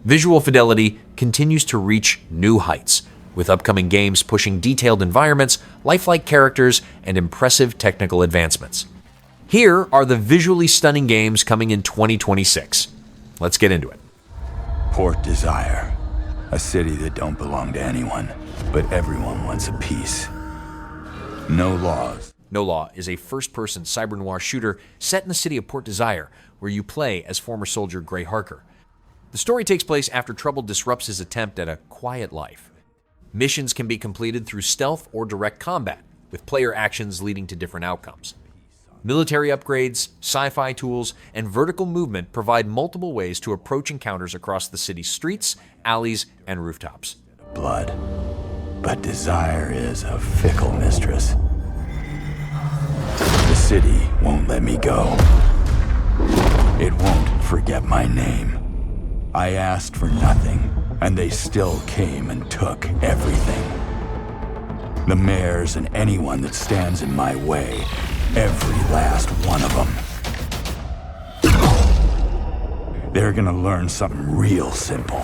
Visual fidelity continues to reach new heights, with upcoming games pushing detailed environments, lifelike characters, and impressive technical advancements. Here are the visually stunning games coming in 2026. Let's get into it. Port Desire, a city that don't belong to anyone, but everyone wants a piece. No Laws. No Law is a first-person cyber-noir shooter set in the city of Port Desire, where you play as former soldier Gray Harker. The story takes place after trouble disrupts his attempt at a quiet life. Missions can be completed through stealth or direct combat, with player actions leading to different outcomes. Military upgrades, sci-fi tools, and vertical movement provide multiple ways to approach encounters across the city's streets, alleys, and rooftops. Blood. But desire is a fickle mistress. The city won't let me go. It won't forget my name. I asked for nothing, and they still came and took everything. The mayors and anyone that stands in my way, every last one of them. They're gonna learn something real simple.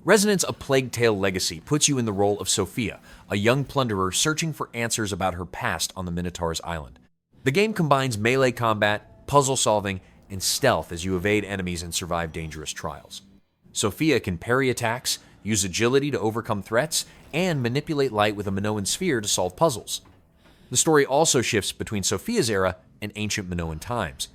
Resonant's A Plague Tale Legacy puts you in the role of Sophia, a young plunderer searching for answers about her past on the Minotaur's Island. The game combines melee combat, puzzle solving, and stealth as you evade enemies and survive dangerous trials. Sophia can parry attacks, use agility to overcome threats, and manipulate light with a Minoan sphere to solve puzzles. The story also shifts between Sophia's era and ancient Minoan times.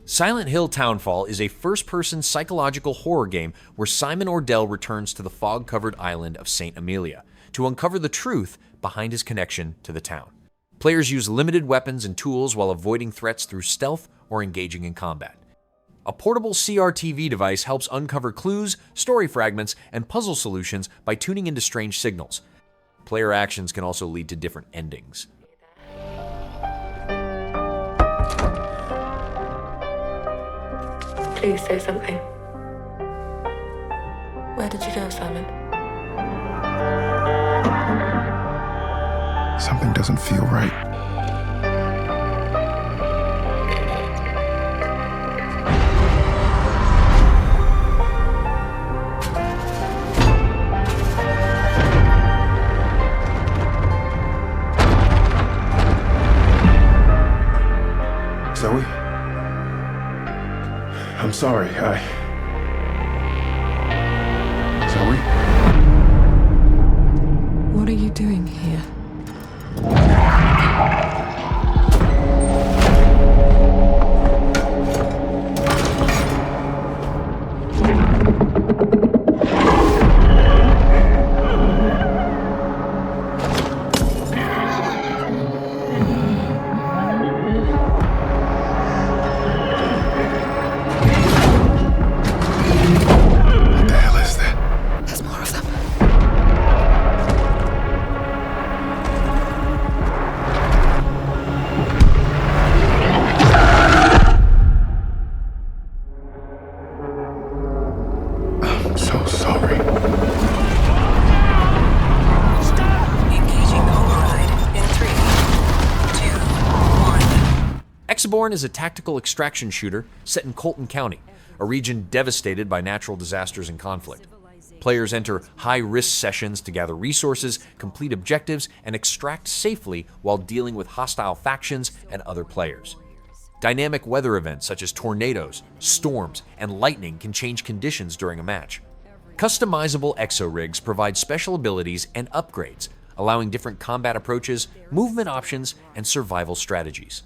Silent Hill Townfall is a first-person psychological horror game where Simon Ordell returns to the fog-covered island of St. Amelia to uncover the truth behind his connection to the town. Players use limited weapons and tools while avoiding threats through stealth or engaging in combat. A portable CRTV device helps uncover clues, story fragments, and puzzle solutions by tuning into strange signals. Player actions can also lead to different endings. Please say something. Where did you go, Simon? Something doesn't feel right. Zoe? I'm sorry, Zoe? What are you doing here? What the hell is that? There's more Exoborne is a tactical extraction shooter set in Colton County, a region devastated by natural disasters and conflict. Players enter high-risk sessions to gather resources, complete objectives, and extract safely while dealing with hostile factions and other players. Dynamic weather events such as tornadoes, storms, and lightning can change conditions during a match. Customizable exo-rigs provide special abilities and upgrades, allowing different combat approaches, movement options, and survival strategies.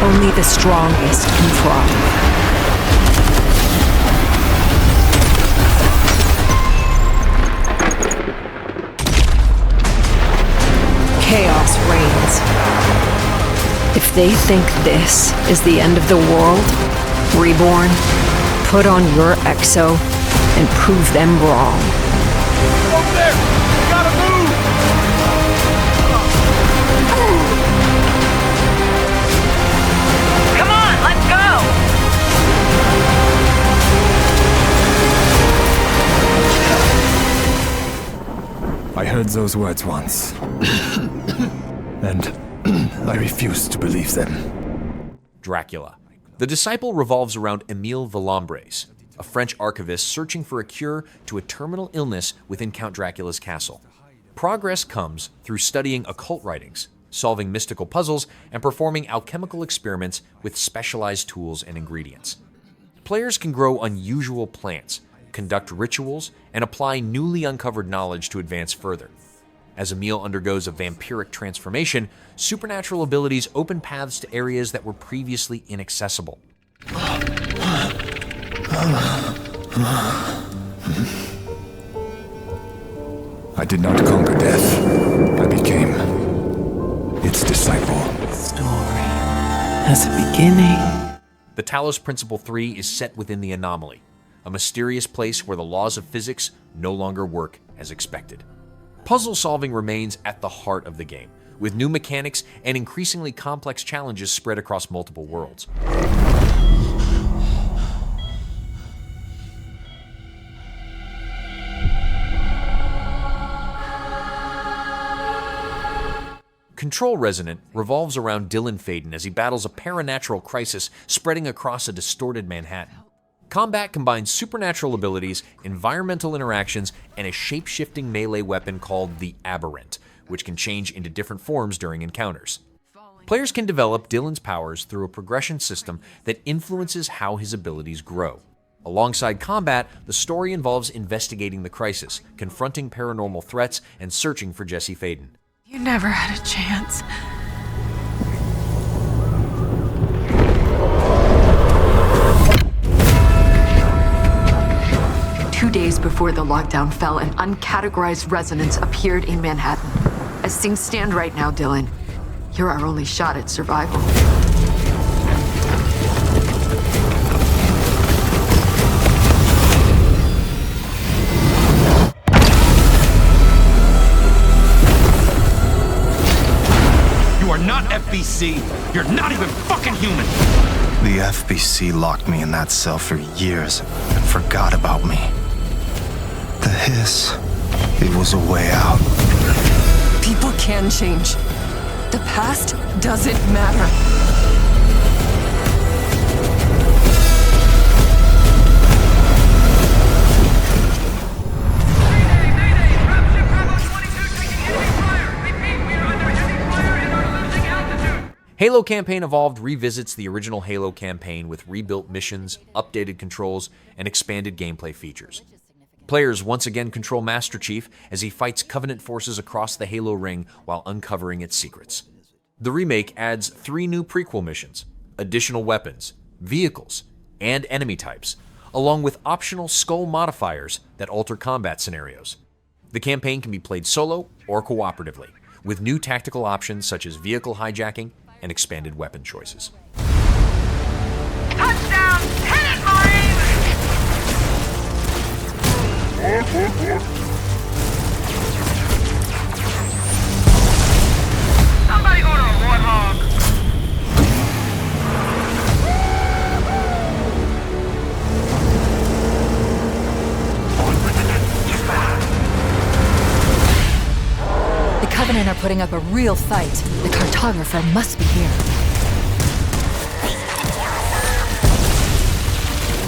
Only the strongest can thrive. Chaos reigns. If they think this is the end of the world, Reborn, put on your exo and prove them wrong. Over there! We gotta move! Come on, let's go! I heard those words once. And I refuse to believe them. Dracula. The Disciple revolves around Émile Valambres, a French archivist searching for a cure to a terminal illness within Count Dracula's castle. Progress comes through studying occult writings, solving mystical puzzles, and performing alchemical experiments with specialized tools and ingredients. Players can grow unusual plants, conduct rituals, and apply newly uncovered knowledge to advance further. As Émile undergoes a vampiric transformation, supernatural abilities open paths to areas that were previously inaccessible. I did not conquer death. I became its disciple. Story has a beginning. The Talos Principle 3 is set within the Anomaly, a mysterious place where the laws of physics no longer work as expected. Puzzle solving remains at the heart of the game, with new mechanics and increasingly complex challenges spread across multiple worlds. Control Resonant revolves around Dylan Faden as he battles a paranatural crisis spreading across a distorted Manhattan. Combat combines supernatural abilities, environmental interactions, and a shape-shifting melee weapon called the Aberrant, which can change into different forms during encounters. Players can develop Dylan's powers through a progression system that influences how his abilities grow. Alongside combat, the story involves investigating the crisis, confronting paranormal threats, and searching for Jesse Faden. You never had a chance. 2 days before the lockdown fell, an uncategorized resonance appeared in Manhattan. As things stand right now, Dylan, you're our only shot at survival. You are not FBC. You're not even fucking human. The FBC locked me in that cell for years and forgot about me. The hiss, it was a way out. People can change. The past doesn't matter. Halo Campaign Evolved revisits the original Halo campaign with rebuilt missions, updated controls, and expanded gameplay features. Players once again control Master Chief as he fights Covenant forces across the Halo ring while uncovering its secrets. The remake adds 3 new prequel missions, additional weapons, vehicles, and enemy types, along with optional skull modifiers that alter combat scenarios. The campaign can be played solo or cooperatively, with new tactical options such as vehicle hijacking and expanded weapon choices. Touchdown! Hit it, Marine! Somebody order a Warthog! are putting up a real fight. The cartographer must be here.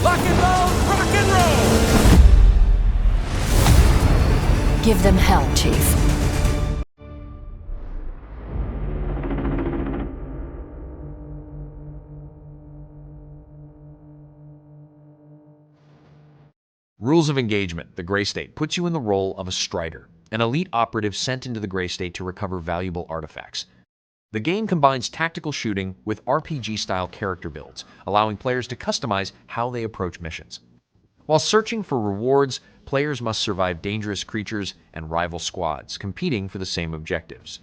Lock and roll, rock and roll! Give them hell, Chief. Rules of Engagement. The Grey State puts you in the role of a Strider, an elite operative sent into the Grey State to recover valuable artifacts. The game combines tactical shooting with RPG-style character builds, allowing players to customize how they approach missions. While searching for rewards, players must survive dangerous creatures and rival squads, competing for the same objectives.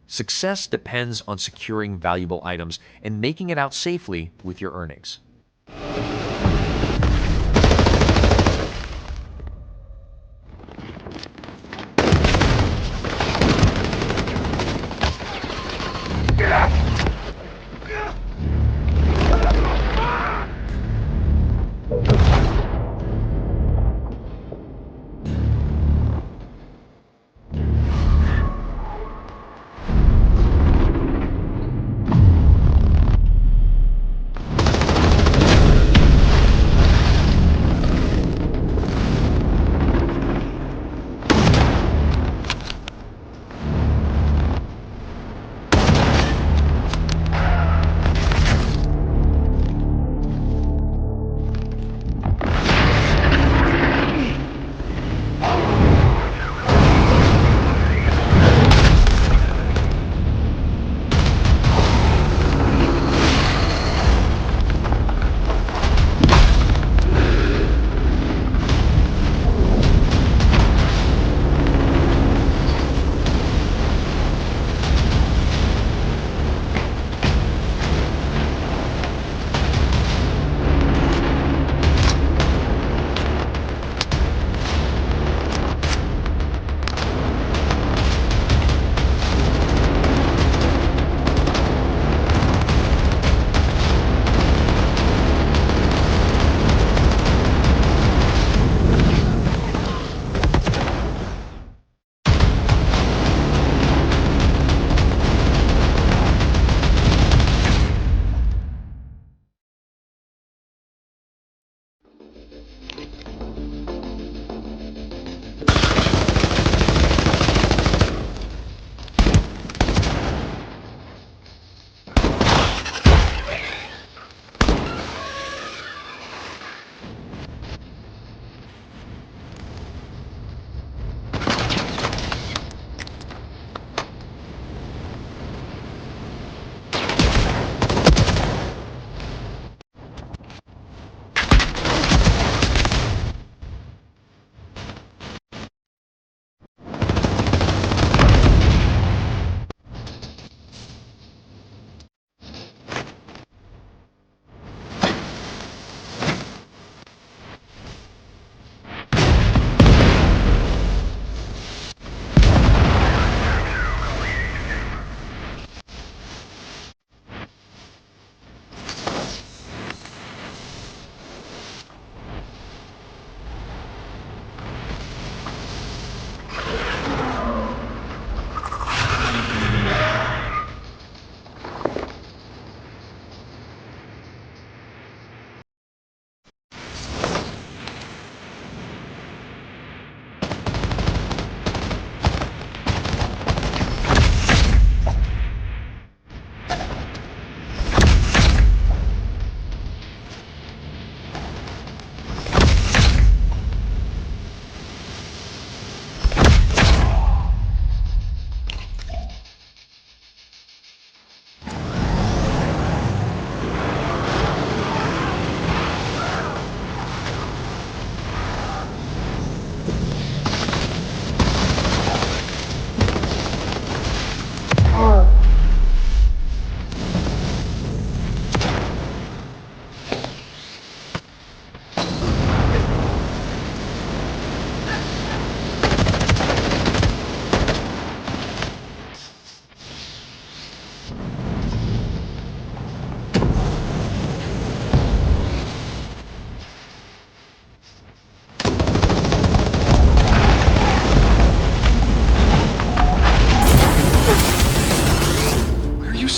Success depends on securing valuable items and making it out safely with your earnings.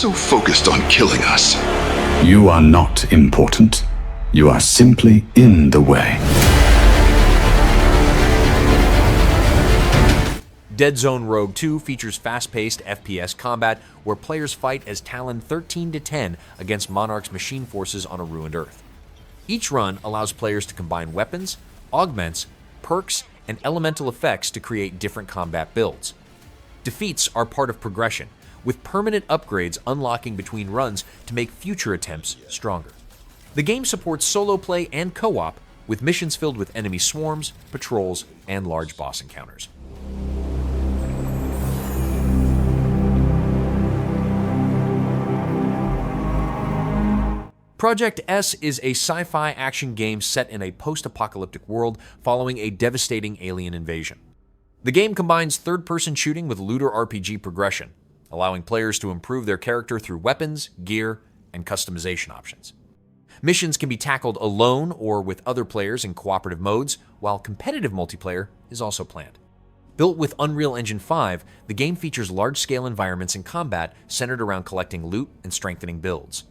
so focused on killing us. You are not important. You are simply in the way. Deadzone Rogue 2 features fast-paced FPS combat where players fight as Talon 13-10 against Monarch's machine forces on a ruined Earth. Each run allows players to combine weapons, augments, perks, and elemental effects to create different combat builds. Defeats are part of progression, with permanent upgrades unlocking between runs to make future attempts stronger. The game supports solo play and co-op, with missions filled with enemy swarms, patrols, and large boss encounters. Project S is a sci-fi action game set in a post-apocalyptic world following a devastating alien invasion. The game combines third-person shooting with looter RPG progression, allowing players to improve their character through weapons, gear, and customization options. Missions can be tackled alone or with other players in cooperative modes, while competitive multiplayer is also planned. Built with Unreal Engine 5, the game features large-scale environments and combat centered around collecting loot and strengthening builds.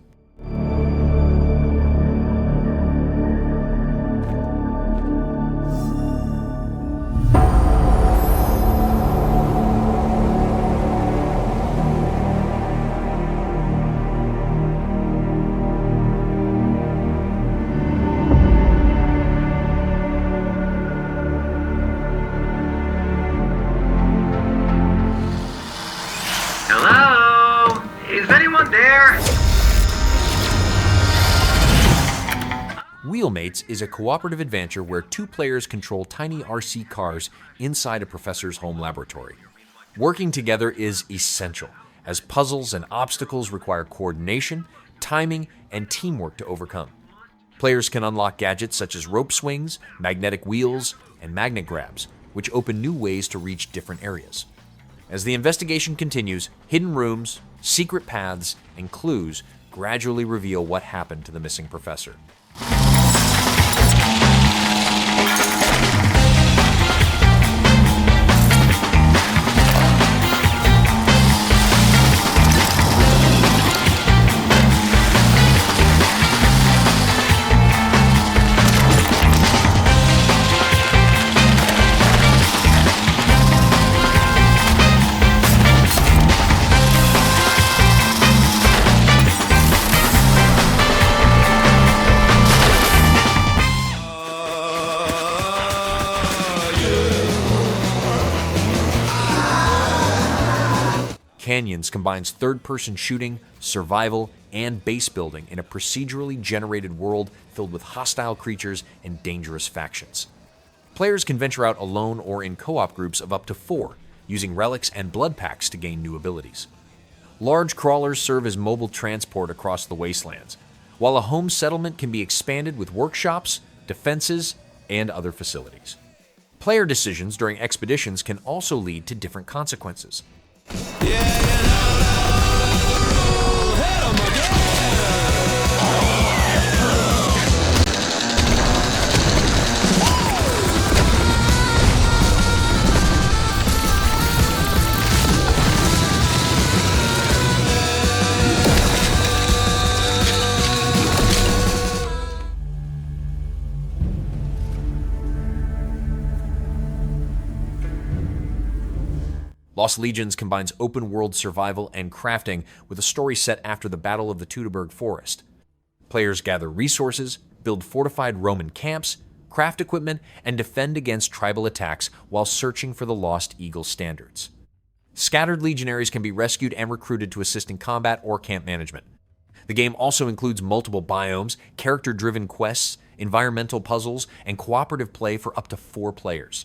Hello? Is anyone there? WheelMates is a cooperative adventure where two players control tiny RC cars inside a professor's home laboratory. Working together is essential, as puzzles and obstacles require coordination, timing, and teamwork to overcome. Players can unlock gadgets such as rope swings, magnetic wheels, and magnet grabs, which open new ways to reach different areas. As the investigation continues, hidden rooms, secret paths, and clues gradually reveal what happened to the missing professor. Canyons combines third-person shooting, survival, and base building in a procedurally generated world filled with hostile creatures and dangerous factions. Players can venture out alone or in co-op groups of up to 4, using relics and blood packs to gain new abilities. Large crawlers serve as mobile transport across the wastelands, while a home settlement can be expanded with workshops, defenses, and other facilities. Player decisions during expeditions can also lead to different consequences. Lost Legions combines open-world survival and crafting with a story set after the Battle of the Teutoburg Forest. Players gather resources, build fortified Roman camps, craft equipment, and defend against tribal attacks while searching for the Lost Eagle standards. Scattered legionaries can be rescued and recruited to assist in combat or camp management. The game also includes multiple biomes, character-driven quests, environmental puzzles, and cooperative play for up to 4 players.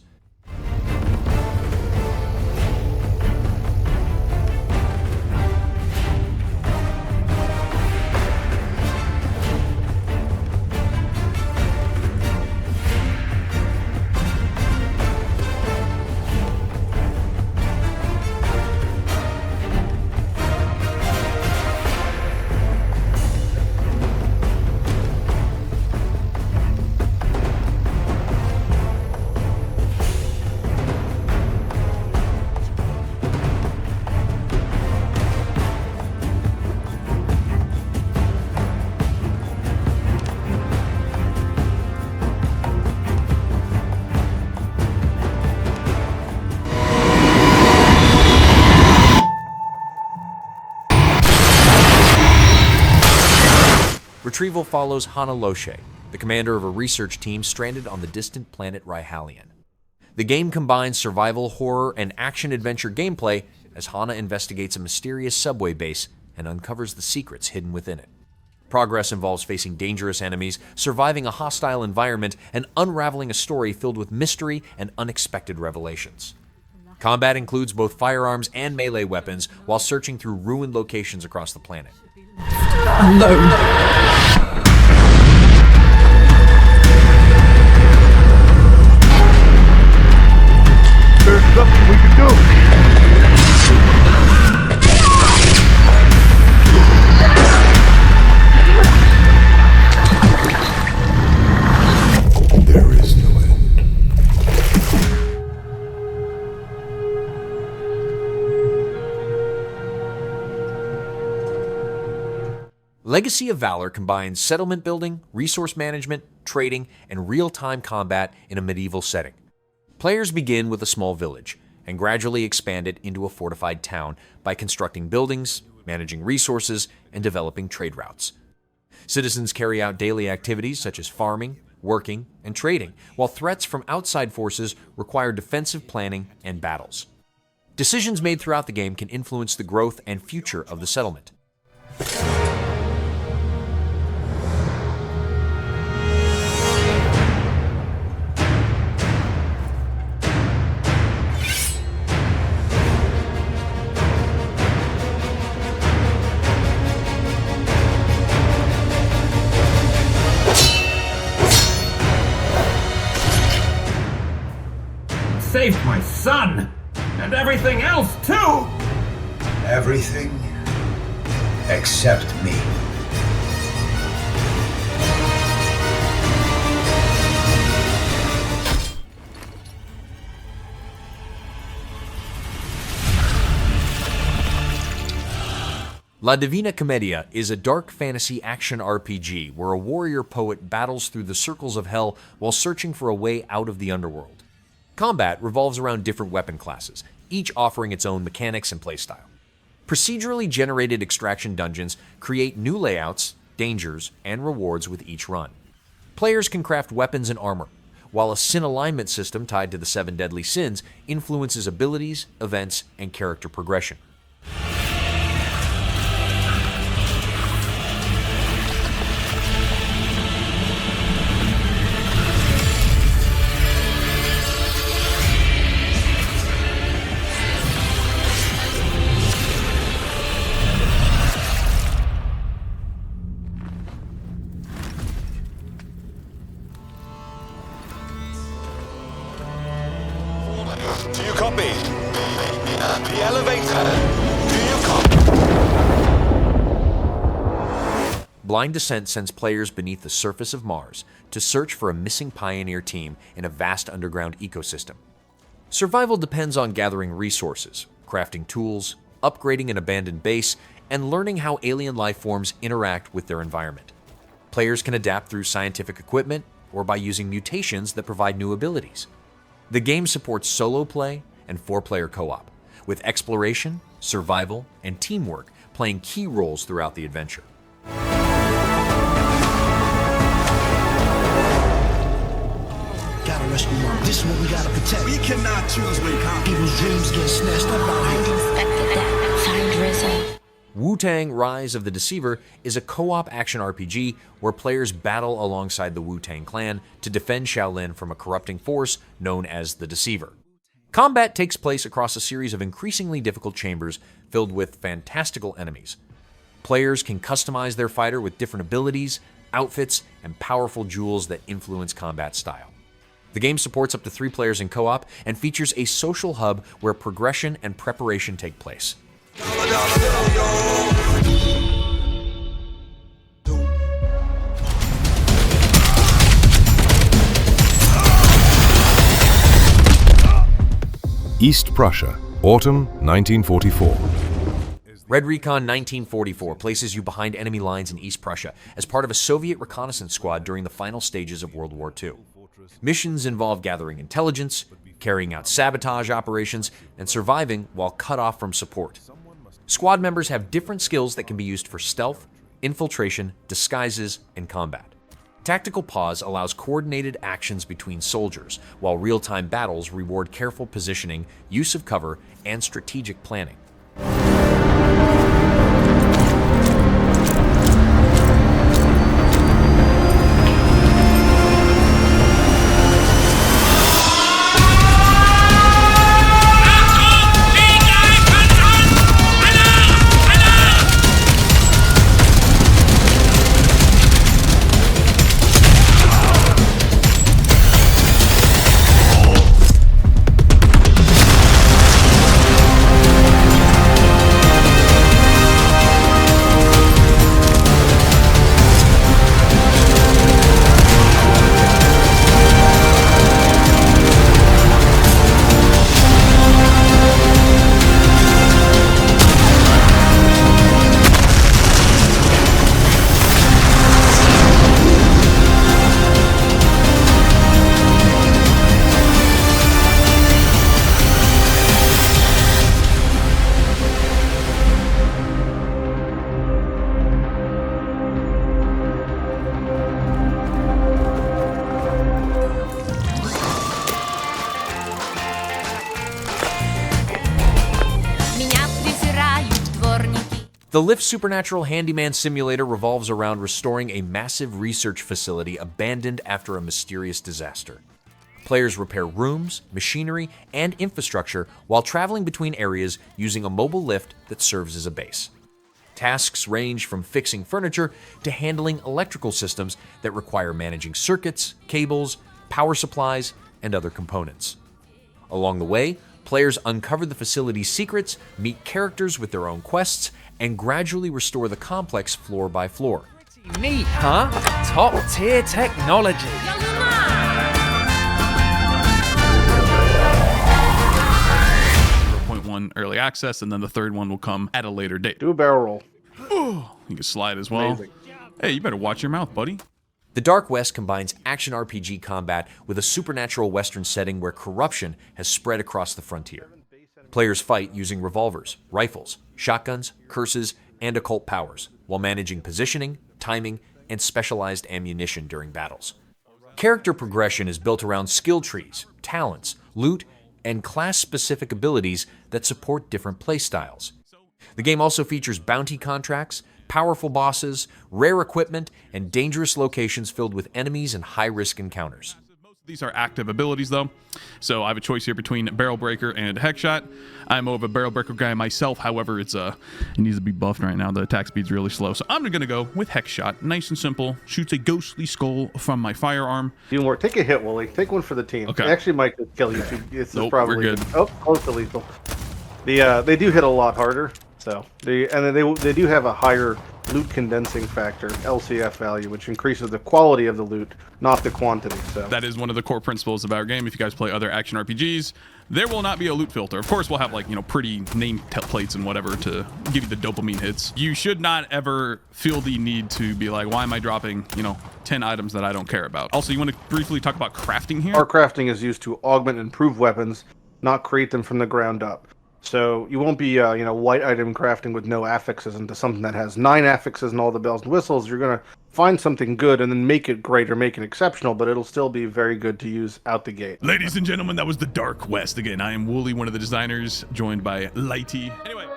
Retrieval follows Hana Loche, the commander of a research team stranded on the distant planet Ryhalion. The game combines survival, horror, and action-adventure gameplay as Hana investigates a mysterious subway base and uncovers the secrets hidden within it. Progress involves facing dangerous enemies, surviving a hostile environment, and unraveling a story filled with mystery and unexpected revelations. Combat includes both firearms and melee weapons while searching through ruined locations across the planet. Alone. There's nothing we can do. There is no end. Legacy of Valor combines settlement building, resource management, trading, and real-time combat in a medieval setting. Players begin with a small village and gradually expand it into a fortified town by constructing buildings, managing resources, and developing trade routes. Citizens carry out daily activities such as farming, working, and trading, while threats from outside forces require defensive planning and battles. Decisions made throughout the game can influence the growth and future of the settlement. Saved my son! And everything else, too! Everything except me. La Divina Commedia is a dark fantasy action RPG where a warrior poet battles through the circles of hell while searching for a way out of the underworld. Combat revolves around different weapon classes, each offering its own mechanics and playstyle. Procedurally generated extraction dungeons create new layouts, dangers, and rewards with each run. Players can craft weapons and armor, while a sin alignment system tied to the 7 deadly sins influences abilities, events, and character progression. Do you copy? The elevator. Do you copy? Blind Descent sends players beneath the surface of Mars to search for a missing pioneer team in a vast underground ecosystem. Survival depends on gathering resources, crafting tools, upgrading an abandoned base, and learning how alien life forms interact with their environment. Players can adapt through scientific equipment or by using mutations that provide new abilities. The game supports solo play and 4-player co-op, with exploration, survival, and teamwork playing key roles throughout the adventure. Gotta rescue Mom. This is what we gotta protect. We cannot choose Recon. People's dreams get snatched up out here. Inspected that. Find Rizzo. Wu-Tang Rise of the Deceiver is a co-op action RPG where players battle alongside the Wu-Tang clan to defend Shaolin from a corrupting force known as the Deceiver. Combat takes place across a series of increasingly difficult chambers filled with fantastical enemies. Players can customize their fighter with different abilities, outfits, and powerful jewels that influence combat style. The game supports up to 3 players in co-op and features a social hub where progression and preparation take place. East Prussia, Autumn 1944. Red Recon 1944 places you behind enemy lines in East Prussia as part of a Soviet reconnaissance squad during the final stages of World War II. Missions involve gathering intelligence, carrying out sabotage operations, and surviving while cut off from support. Squad members have different skills that can be used for stealth, infiltration, disguises, and combat. Tactical pause allows coordinated actions between soldiers, while real-time battles reward careful positioning, use of cover, and strategic planning. The Lift Supernatural Handyman Simulator revolves around restoring a massive research facility abandoned after a mysterious disaster. Players repair rooms, machinery, and infrastructure while traveling between areas using a mobile lift that serves as a base. Tasks range from fixing furniture to handling electrical systems that require managing circuits, cables, power supplies, and other components. Along the way, players uncover the facility's secrets, meet characters with their own quests, and gradually restore the complex floor by floor. Neat, huh? Top tier technology. 0.1 early access, and then the third one will come at a later date. Do a barrel roll. Oh, you can slide as well. Amazing. Hey, you better watch your mouth, buddy. The Dark West combines action RPG combat with a supernatural Western setting where corruption has spread across the frontier. Players fight using revolvers, rifles, shotguns, curses, and occult powers, while managing positioning, timing, and specialized ammunition during battles. Character progression is built around skill trees, talents, loot, and class-specific abilities that support different playstyles. The game also features bounty contracts, powerful bosses, rare equipment, and dangerous locations filled with enemies and high-risk encounters. These are active abilities, though, so I have a choice here between Barrel Breaker and Hex Shot. I'm more of a Barrel Breaker guy myself, however, it needs to be buffed right now. The attack speed's really slow, so I'm going to go with Hex Shot. Nice and simple. Shoots a ghostly skull from my firearm. Do more. Take a hit, Wooly. Take one for the team. Okay. It actually might just kill you. This Nope, is probably we're good. Oh, close to lethal. They do hit a lot harder, so they do have a higher loot condensing factor, LCF value, which increases the quality of the loot, not the quantity. So that is one of the core principles of our game. If you guys play other action RPGs, there will not be a loot filter. Of course, we'll have pretty name plates and whatever to give you the dopamine hits. You should not ever feel the need to be like, why am I dropping 10 items that I don't care about? Also, you want to briefly talk about crafting here? Our crafting is used to augment and improve weapons, not create them from the ground up. So you won't be, white item crafting with no affixes into something that has 9 affixes and all the bells and whistles. You're going to find something good and then make it great or make it exceptional, but it'll still be very good to use out the gate. Ladies and gentlemen, that was the Dark West. Again, I am Wooly, one of the designers, joined by Lighty. Anyway.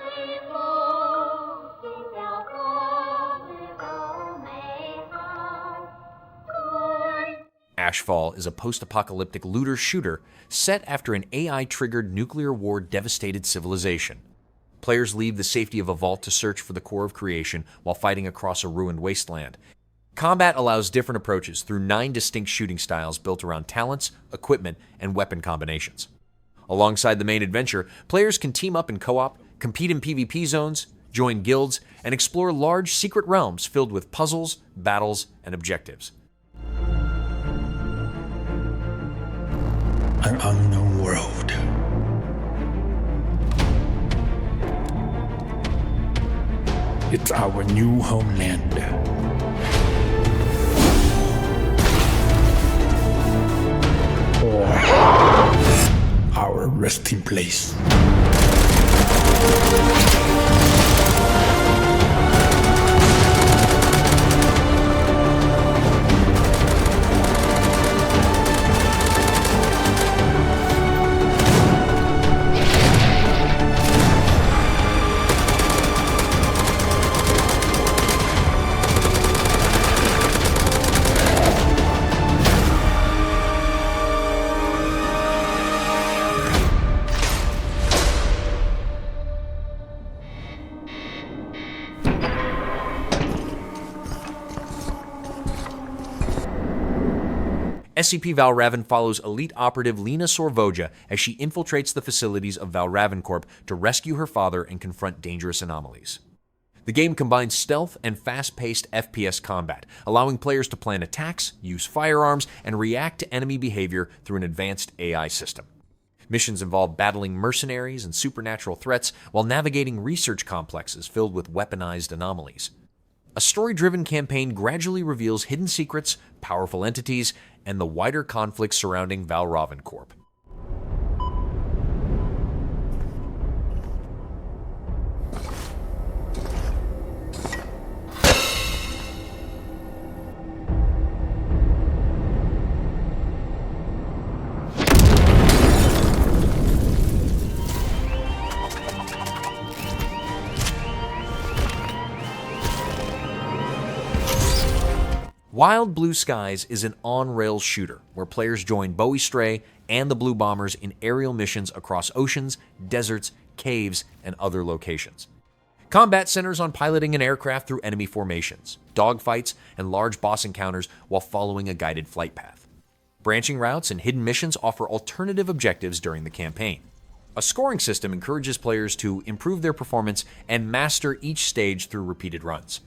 Ashfall is a post-apocalyptic looter-shooter set after an AI-triggered nuclear war devastated civilization. Players leave the safety of a vault to search for the core of creation while fighting across a ruined wasteland. Combat allows different approaches through 9 distinct shooting styles built around talents, equipment, and weapon combinations. Alongside the main adventure, players can team up in co-op, compete in PvP zones, join guilds, and explore large secret realms filled with puzzles, battles, and objectives. An unknown world. It's our new homeland. Or our resting place. SCP Valravn follows elite operative Lena Sorvoja as she infiltrates the facilities of Valravn Corp to rescue her father and confront dangerous anomalies. The game combines stealth and fast-paced FPS combat, allowing players to plan attacks, use firearms, and react to enemy behavior through an advanced AI system. Missions involve battling mercenaries and supernatural threats while navigating research complexes filled with weaponized anomalies. A story-driven campaign gradually reveals hidden secrets, powerful entities, and the wider conflicts surrounding Valravn Corp. Wild Blue Skies is an on-rails shooter where players join Bowie Stray and the Blue Bombers in aerial missions across oceans, deserts, caves, and other locations. Combat centers on piloting an aircraft through enemy formations, dogfights, and large boss encounters while following a guided flight path. Branching routes and hidden missions offer alternative objectives during the campaign. A scoring system encourages players to improve their performance and master each stage through repeated runs.